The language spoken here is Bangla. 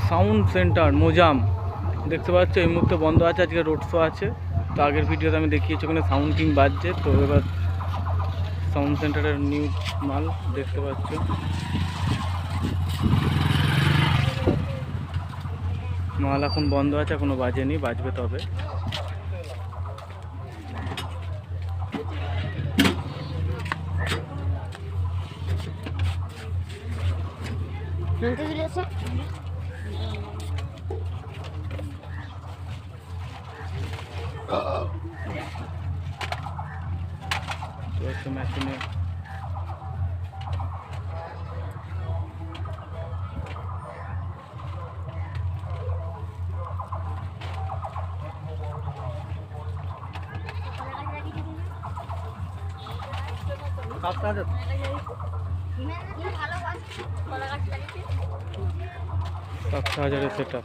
সাউন্ড সেন্টার মোজাম দেখতে পাচ্ছ এই মুহূর্তে বন্ধ আছে, আজকে রোড শো আছে। তো আগের ভিডিওতে আমি দেখিয়েছি ওখানে সাউন্ড কিং বাজছে। তো এবার সাউন্ড সেন্টারের নিউ মাল দেখতে পাচ্ছ। মাল এখন বন্ধ আছে, এখনো বাজেনি, বাজবে তবে। মেশিনে হাজারের সেট আপ।